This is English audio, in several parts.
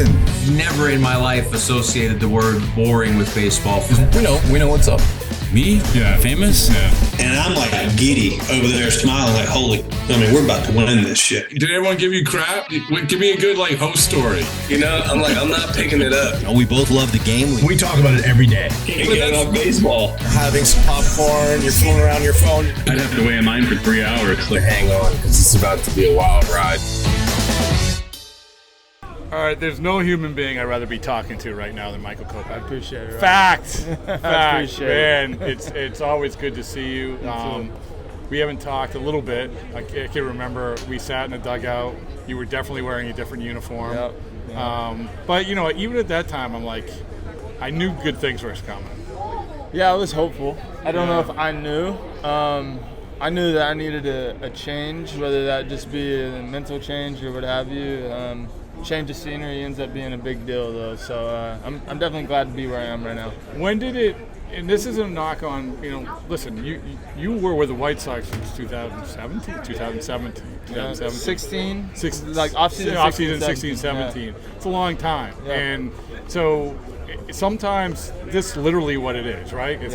listen. Never in my life associated the word boring with baseball. We know what's up. Me? Yeah. Famous? Yeah. And I'm like giddy over there smiling like, we're about to win this shit. Did everyone give you crap? Give me a good host story. I'm not picking it up. We both love the game. We talk about it every day. Getting on baseball. Having some popcorn, you're fooling around your phone. I'd have to wait in line for 3 hours. Hang on, because it's about to be a wild ride. All right, there's no human being I'd rather be talking to right now than Michael Kopech. I appreciate it. Right? Fact. I appreciate man. It's always good to see you. We haven't talked a little bit. I can remember we sat in a dugout. You were definitely wearing a different uniform. Yep. But even at that time, I'm like, I knew good things were coming. Yeah, I was hopeful. I don't know if I knew. I knew that I needed a change, whether that just be a mental change or what have you. Change of scenery ends up being a big deal, though. So I'm definitely glad to be where I am right now. When did it? And this isn't a knock on. Listen, you were with the White Sox since 2017. 16. Like off-season 16, 17. Yeah. It's a long time, Yeah. and so sometimes this is literally what it is, right? It's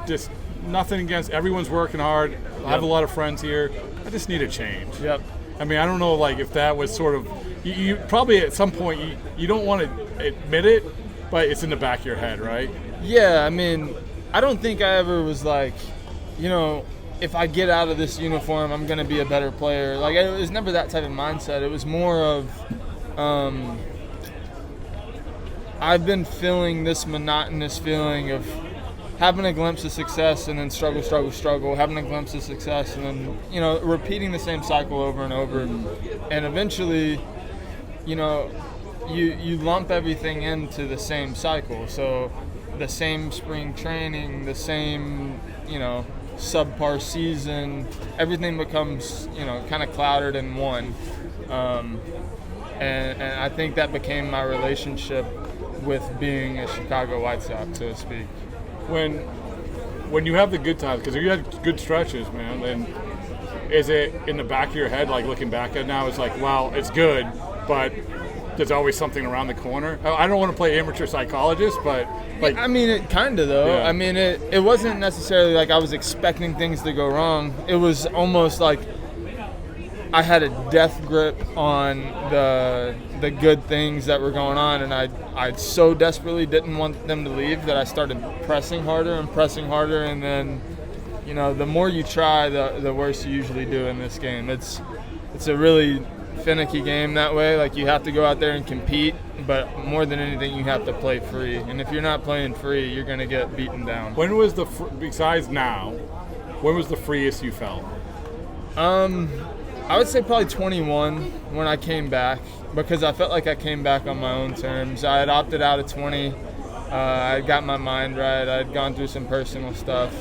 just nothing against. Everyone's working hard. I have a lot of friends here. I just need a change. Yep. I mean, I don't know, if that was sort of you probably at some point you don't want to admit it, but it's in the back of your head, right? Yeah, I mean, I don't think I ever was like, if I get out of this uniform, I'm going to be a better player. It was never that type of mindset. It was more of, I've been feeling this monotonous feeling of having a glimpse of success and then struggle, having a glimpse of success and then, repeating the same cycle over and over. And eventually, you lump everything into the same cycle. So the same spring training, the same, subpar season, everything becomes, kind of clouded in one. And I think that became my relationship with being a Chicago White Sox, so to speak. When you have the good times, because you had good stretches, man, and is it in the back of your head, looking back at it now, it's like, wow, it's good, but there's always something around the corner? I don't want to play amateur psychologist, but I mean, it kind of though. Yeah. I mean, it wasn't necessarily like I was expecting things to go wrong. It was almost like I had a death grip on the good things that were going on, and I so desperately didn't want them to leave that I started pressing harder, and then, the more you try, the worse you usually do in this game. It's a really finicky game that way. You have to go out there and compete, but more than anything, you have to play free. And if you're not playing free, you're going to get beaten down. When was besides now, when was the freest you felt? I would say probably 21 when I came back, because I felt like I came back on my own terms. I had opted out of 20. I had got my mind right. I had gone through some personal stuff.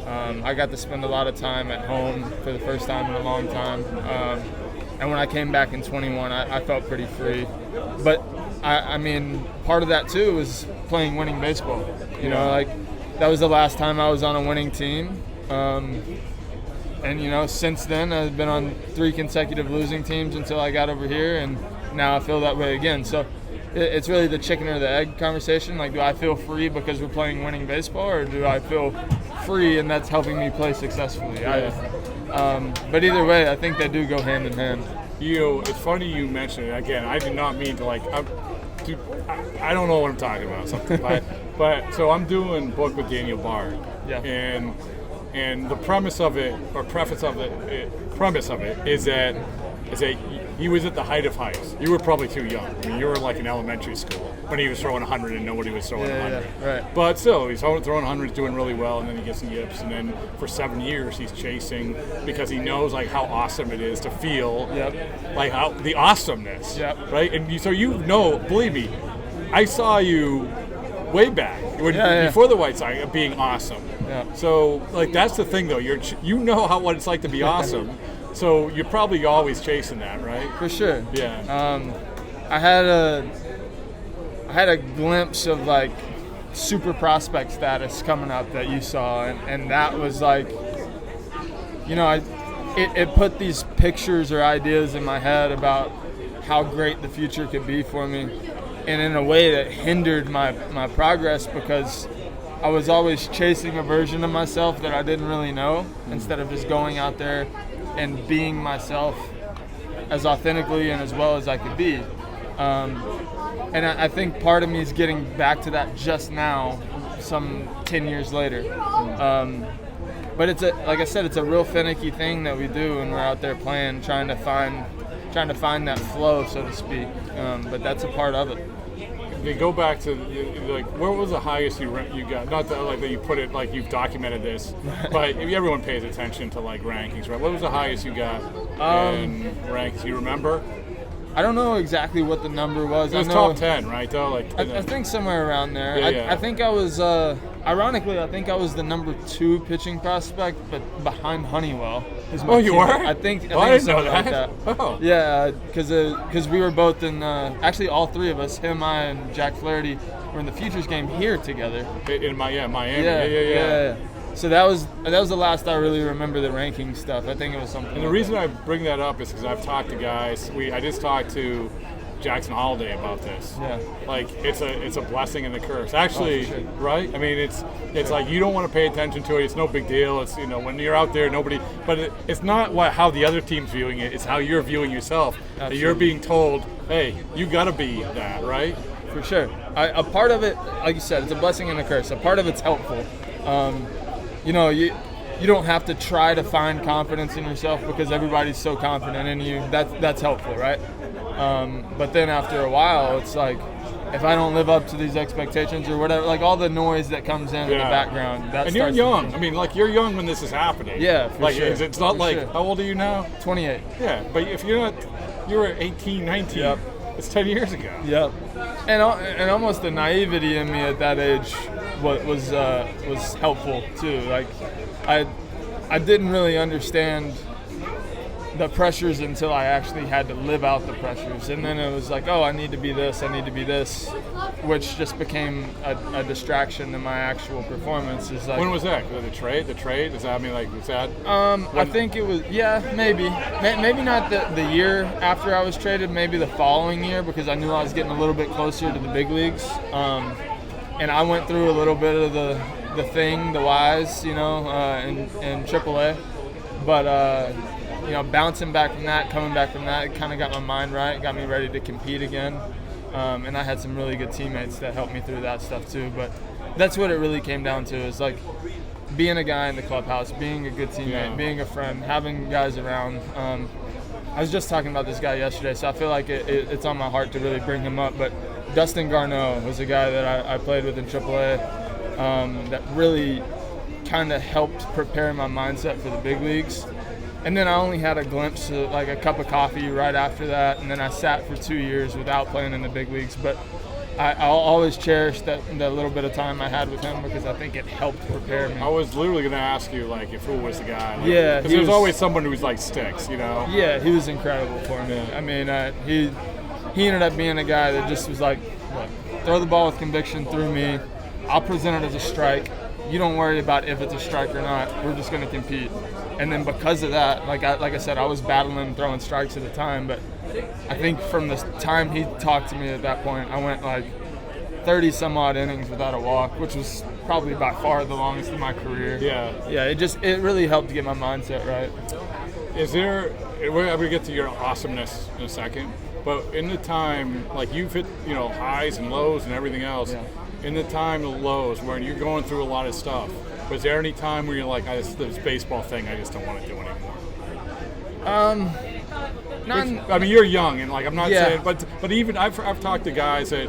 I got to spend a lot of time at home for the first time in a long time. And when I came back in 21, I felt pretty free. But, I mean, part of that, too, was playing winning baseball. That was the last time I was on a winning team. And, since then, I've been on 3 consecutive losing teams until I got over here, and now I feel that way again. So it's really the chicken or the egg conversation. Do I feel free because we're playing winning baseball, or do I feel free and that's helping me play successfully? But either way, I think they do go hand in hand. It's funny you mentioned it. Again, I did not mean to, I don't know what I'm talking about. But so I'm doing a book with Daniel Bard. Yeah. And the premise of it is that he was at the height of heights. You were probably too young. I mean, you were in elementary school when he was throwing 100 and nobody was throwing 100. Yeah, right. But still, he's throwing 100, doing really well, and then he gets the yips. And then for 7 years, he's chasing because he knows how awesome it is to feel how the awesomeness. Yep. Right. And believe me, I saw you way back before the White Sox being awesome. Yeah. So that's the thing though. You know what it's like to be awesome. So you're probably always chasing that, right? For sure. Yeah. I had a glimpse of super prospect status coming up that you saw, and that was it put these pictures or ideas in my head about how great the future could be for me, and in a way that hindered my progress because I was always chasing a version of myself that I didn't really know instead of just going out there and being myself as authentically and as well as I could be. And I think part of me is getting back to that just now, some 10 years later. But like I said, it's a real finicky thing that we do when we're out there playing, trying to find that flow, so to speak. But that's a part of it. They go back to like, where was the highest you got? Not that like that you put it like you've documented this, but everyone pays attention to like rankings, right? What was the highest you got in rankings? You remember? I don't know exactly what the number was. It was top 10, right? Though, like I think somewhere around there. Yeah. I think I was, ironically, I think I was the number 2 pitching prospect, but behind Honeywell. You were? I think I didn't know something like that. Oh. Yeah, because we were both in, actually all 3 of us, him, I, and Jack Flaherty, were in the Futures game here together. In Miami. Yeah. So that was the last I really remember the ranking stuff. I think it was something. And the reason I bring that up is because I've talked to guys. I just talked to Jackson Holiday about this. Yeah. Like it's a blessing and a curse. Actually, for sure. right? I mean, it's like you don't want to pay attention to it. It's no big deal. It's when you're out there, nobody. But it's not how the other team's viewing it. It's how you're viewing yourself. Absolutely. That you're being told, hey, you got to be that, right? For sure. A part of it, like you said, it's a blessing and a curse. A part of it's helpful. You don't have to try to find confidence in yourself because everybody's so confident in you. That's helpful, right? But then after a while, it's like, if I don't live up to these expectations or whatever, like all the noise that comes in the background. And you're young. I mean, like you're young when this is happening. Yeah, for sure. It's not for like, sure. How old are you now? 28. Yeah, but if you were 18, 19. Yep. It's 10 years ago. Yep. And almost the naivety in me at that age was helpful too. Like I didn't really understand the pressures until I actually had to live out the pressures, and then it was like, oh, I need to be this, which just became a distraction to my actual performance. Is like, when was that? The trade? Does that mean like was that? I think it was maybe not the year after I was traded, maybe the following year, because I knew I was getting a little bit closer to the big leagues, and I went through a little bit of the whys, in AAA, but. Bouncing back from that, coming back from that, it kind of got my mind right, got me ready to compete again. And I had some really good teammates that helped me through that stuff too. But that's what it really came down to, is like being a guy in the clubhouse, being a good teammate, being a friend, having guys around. I was just talking about this guy yesterday, so I feel like it's on my heart to really bring him up. But Dustin Garneau was a guy that I played with in AAA that really kind of helped prepare my mindset for the big leagues. And then I only had a glimpse of like a cup of coffee right after that, and then I sat for 2 years without playing in the big leagues. But I'll always cherish that little bit of time I had with him, because I think it helped prepare me. I was literally going to ask you like who was the guy. Like, yeah, because there's always someone who's like sticks, Yeah, he was incredible for me. I mean, he ended up being a guy that just was like, look, throw the ball with conviction through me. I'll present it as a strike. You don't worry about if it's a strike or not. We're just going to compete. And then because of that, like I said, I was battling throwing strikes at the time, but I think from the time he talked to me at that point, I went like 30 some odd innings without a walk, which was probably by far the longest in my career. Yeah, it really helped to get my mindset right. We're going to get to your awesomeness in a second, but in the time, like you've hit, highs and lows and everything else, in the time of lows where you're going through a lot of stuff, was there any time where you're like, this baseball thing I just don't want to do anymore? I mean, you're young, and like I'm not saying, but even I've talked to guys that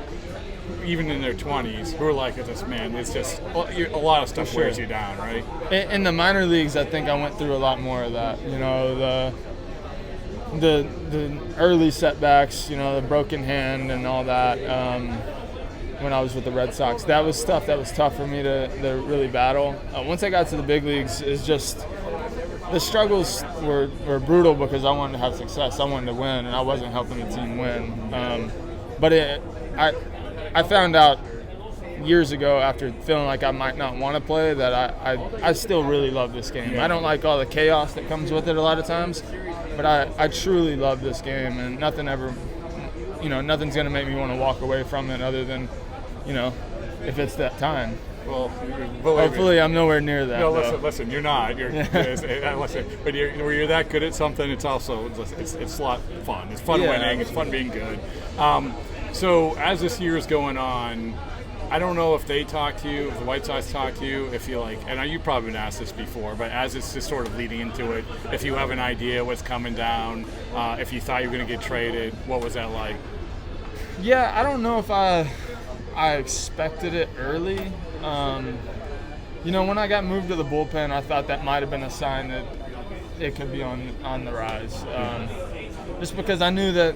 even in their 20s who are like, it's just a lot of stuff wears you down, right? In the minor leagues, I think I went through a lot more of that. The early setbacks, the broken hand and all that. When I was with the Red Sox, that was stuff that was tough for me to really battle. Once I got to the big leagues, it's just the struggles were brutal because I wanted to have success. I wanted to win, and I wasn't helping the team win. But I found out years ago, after feeling like I might not want to play, that I still really love this game. Yeah. I don't like all the chaos that comes with it a lot of times, but I truly love this game, and nothing ever nothing's going to make me want to walk away from it other than, if it's that time. Well, hopefully I'm nowhere near that. No, listen, you're not. Listen, but when you're that good at something, it's also it's a lot of fun. It's fun winning. It's fun being good. So as this year is going on, I don't know if they talk to you, if the White Sox talk to you, if you and you've probably been asked this before, but as it's just sort of leading into it, if you have an idea what's coming down, if you thought you were going to get traded, what was that like? Yeah, I don't know if I expected it early. When I got moved to the bullpen, I thought that might have been a sign that it could be on the rise. Just because I knew that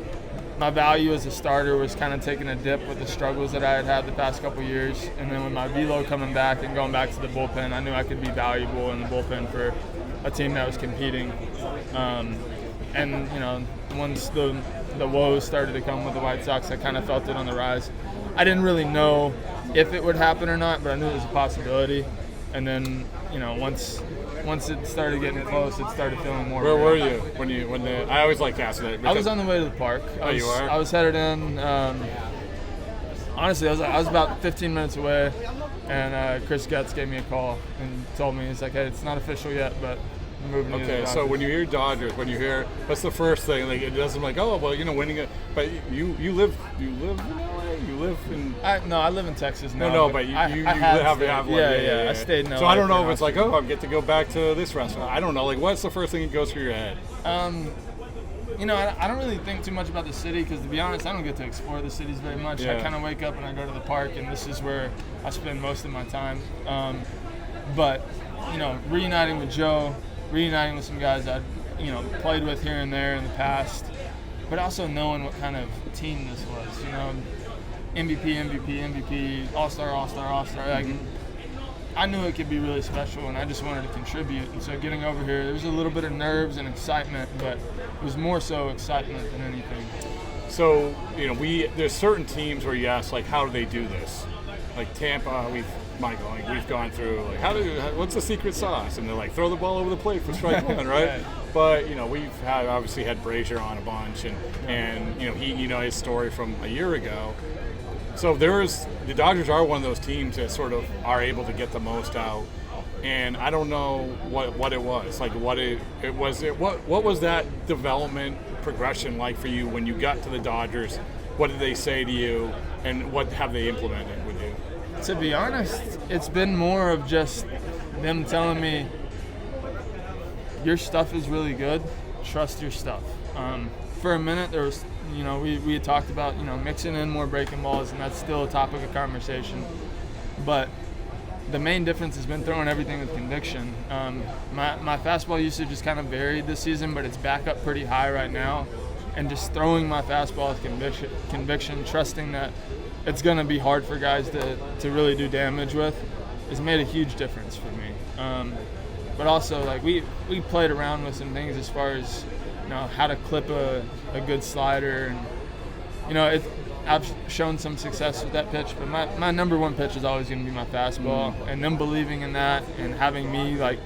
my value as a starter was kind of taking a dip with the struggles that I had the past couple of years. And then with my velo coming back and going back to the bullpen, I knew I could be valuable in the bullpen for a team that was competing. Once the woes started to come with the White Sox, I kind of felt it on the rise. I didn't really know if it would happen or not, but I knew it was a possibility. And then, once it started getting close, it started feeling more. Where were you when I always like to ask that. I was on the way to the park. You were? I was headed in. Honestly, I was about 15 minutes away, and Chris Getz gave me a call and told me, he's like, "Hey, it's not official yet, but I'm moving." Okay, so when you hear Dodgers, what's the first thing? Like, it doesn't winning it. But you live in LA. You live in. I live in Texas now. No, but you have yeah. I stayed in LA. So I don't know if it's like, I get to go back to this restaurant. I don't know. Like, what's the first thing that goes through your head? I don't really think too much about the city because, to be honest, I don't get to explore the cities very much. Yeah. I kind of wake up and I go to the park, and this is where I spend most of my time. But reuniting with Joe, reuniting with some guys I played with here and there in the past, but also knowing what kind of team this was. MVP, All-Star. Like, I knew it could be really special, and I just wanted to contribute. And so getting over here, there was a little bit of nerves and excitement, but it was more so excitement than anything. So, there's certain teams where you ask, like, how do they do this? Like Tampa, we've gone through, like, what's the secret sauce? And they're like, throw the ball over the plate for strike one, right? Right. But, we've obviously had Brazier on a bunch, and he, his story from a year ago. So the Dodgers are one of those teams that sort of are able to get the most out, and I don't know what it was. Like, what was that development progression like for you when you got to the Dodgers? What did they say to you, and what have they implemented with you? To be honest, it's been more of just them telling me, your stuff is really good, trust your stuff. For a minute, there was, we had talked about, mixing in more breaking balls, and that's still a topic of conversation. But the main difference has been throwing everything with conviction. My fastball usage has kind of varied this season, but it's back up pretty high right now. And just throwing my fastball with conviction, trusting that it's going to be hard for guys to really do damage with, has made a huge difference for me. But also, like, we played around with some things as far as, how to clip a good slider. And, I've shown some success with that pitch, but my number one pitch is always going to be my fastball. And them believing in that and having me, like,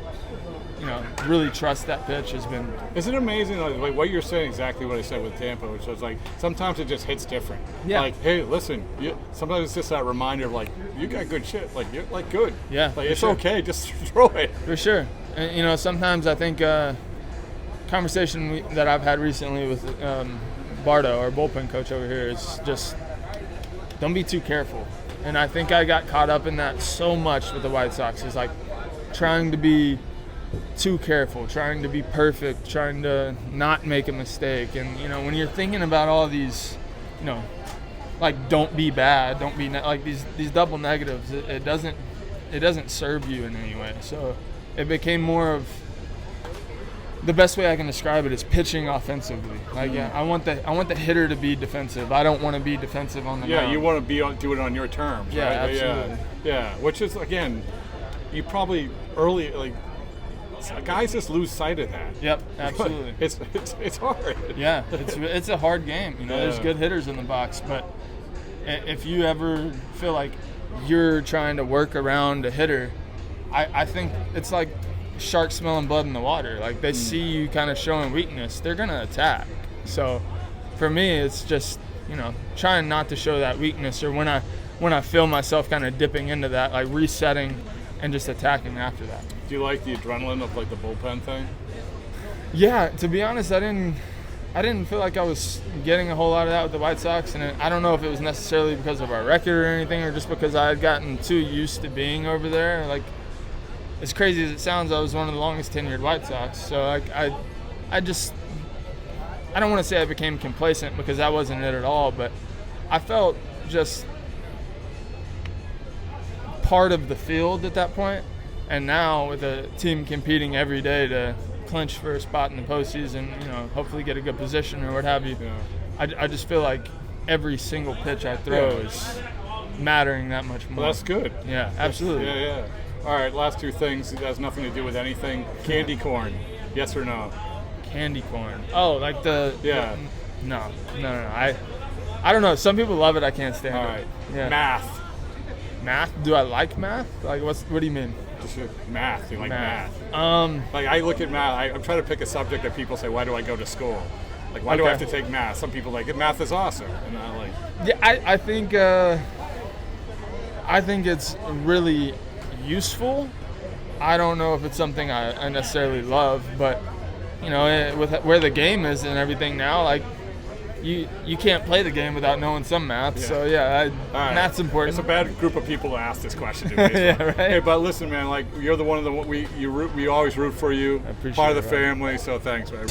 really trust that pitch has been. Isn't it amazing, like what you're saying, exactly what I said with Tampa, which was like, sometimes it just hits different. Yeah. Like, hey, listen, sometimes it's just that reminder of, like, you got good shit. Like, you're, like, good. Yeah, like, it's sure. okay, just throw it. For sure. And, sometimes I think conversation that I've had recently with Bardo, our bullpen coach over here, is just don't be too careful. And I think I got caught up in that so much with the White Sox, is like trying to be too careful, trying to be perfect, trying to not make a mistake. And, when you're thinking about all these, like, don't be bad, don't be like these double negatives, it doesn't serve you in any way. So it became more of, the best way I can describe it is pitching offensively. Like, I want the hitter to be defensive. I don't want to be defensive on the mound. You want to do it on your terms. Yeah, right? absolutely. Yeah, which is, again, you probably early, like, guys just lose sight of that. Yep, absolutely. It's hard. Yeah, it's a hard game. There's good hitters in the box, but if you ever feel like you're trying to work around a hitter, I think it's like sharks smelling blood in the water. Like, they see you kind of showing weakness, they're gonna attack. So for me, it's just trying not to show that weakness, or when I feel myself kind of dipping into that, like resetting and just attacking after that. Do you like the adrenaline of like the bullpen thing? Yeah, to be honest, I didn't feel like I was getting a whole lot of that with the White Sox, and I don't know if it was necessarily because of our record or anything, or just because I had gotten too used to being over there. Like, as crazy as it sounds, I was one of the longest tenured White Sox, so I don't want to say I became complacent, because that wasn't it at all, but I felt just part of the field at that point. And now with a team competing every day to clinch for a spot in the postseason, hopefully get a good position or what have you, I just feel like every single pitch I throw is mattering that much more. Well, that's good. Yeah, absolutely. Yeah. All right, last two things. It has nothing to do with anything. Candy corn, yes or no? Candy corn. Oh, like the... Yeah. No. I don't know. Some people love it. I can't stand All it. right. Yeah. Math. Do I like math? Like, what do you mean? Just math. You like math? Like, I look at math. I'm trying to pick a subject that people say, why do I go to school? Like, why do I have to take math? Some people like it. Math is awesome. And I like... Yeah, I think it's really useful. I don't know if it's something I necessarily love, but with where the game is and everything now, like you can't play the game without knowing some math. Yeah. So math's important. It's a bad group of people to ask this question to. Yeah, right. Hey, but listen, man, like you're the one of the we always root for you. I appreciate part of it, the Rob. family. So thanks, man.